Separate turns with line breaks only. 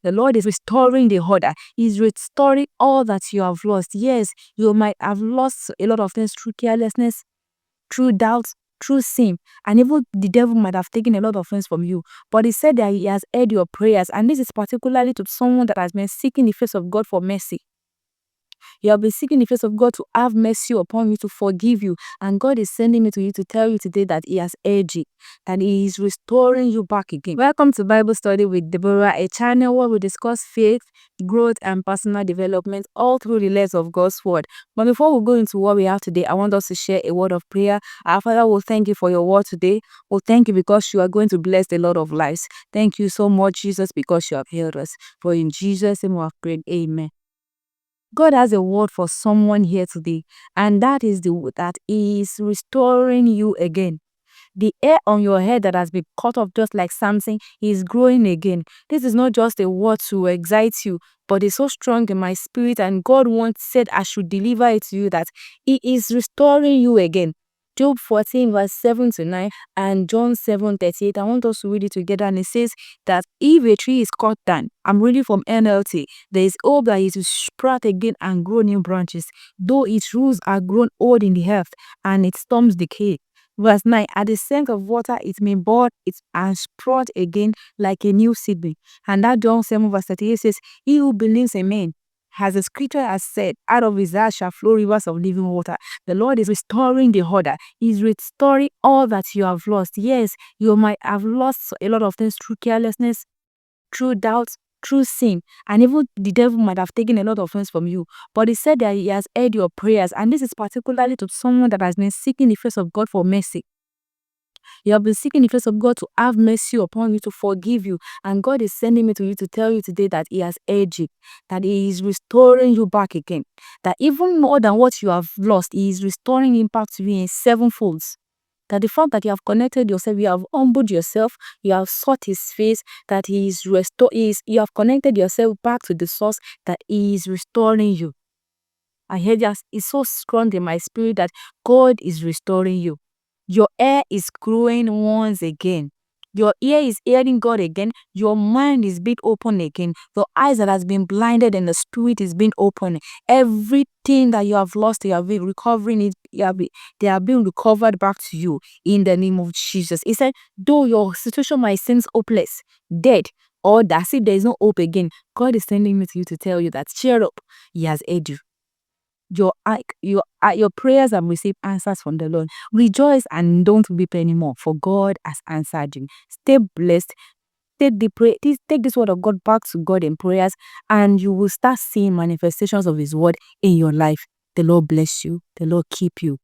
The Lord is restoring the order. He's restoring all that you have lost. Yes, you might have lost a lot of things through carelessness, through doubt, through sin, and even the devil might have taken a lot of things from you. But he said that he has heard your prayers, and this is particularly to someone that has been seeking the face of God for mercy. You have been seeking the face of God to have mercy upon you, to forgive you. And God is sending me to you to tell you today that He has heard you, that He is restoring you back again. Welcome to Bible Study with Deborah, a channel where we discuss faith, growth, and personal development all through the lens of God's Word. But before we go into what we have today, I want us to share a word of prayer. Our Father, will thank you for your word today. We'll thank you because you are going to bless a lot of lives. Thank you so much, Jesus, because you have healed us. For in Jesus' name we have prayed. Amen. God has a word for someone here today, and that is that He is restoring you again. The hair on your head that has been cut off just like Samson is growing again. This is not just a word to excite you, but it's so strong in my spirit, and God once said I should deliver it to you that He is restoring you again. Job 14 verse 7 to 9 and John 7:38. I want us to read it together, and it says that if a tree is cut down, I'm reading from NLT, there is hope that it will sprout again and grow new branches, though its roots are grown old in the earth and its storms decay. Verse 9, at the scent of water it may bud it and sprout again like a new seedling. And that John 7 verse 38 says, he who believes in me, as the scripture has said, out of his heart shall flow rivers of living water. The Lord is restoring the order. He's restoring all that you have lost. Yes, you might have lost a lot of things through carelessness, through doubt, through sin, and even the devil might have taken a lot of things from you. But He said that He has heard your prayers, and this is particularly to someone that has been seeking the face of God for mercy. You have been seeking the face of God to have mercy upon you, to forgive you. And God is sending me to you to tell you today that He has heard you, that He is restoring you back again. That even more than what you have lost, He is restoring it back to you in sevenfolds. That the fact that you have connected yourself, you have humbled yourself, you have sought His face, that He is you have connected yourself back to the source, that He is restoring you. I heard that it's so strong in my spirit that God is restoring you. Your ear is growing once again. Your ear is hearing God again. Your mind is being open again. Your eyes that has been blinded and the spirit is being open. Everything that you have lost, you have been recovering it. They are being recovered back to you in the name of Jesus. He said, though your situation might seem hopeless, dead, or that's it, there is no hope again, God is sending me to you to tell you that cheer up. He has heard you. Your prayers have received answers from the Lord. Rejoice and don't weep anymore, for God has answered you. Stay blessed. Take this word of God back to God in prayers, and you will start seeing manifestations of His word in your life. The Lord bless you. The Lord keep you.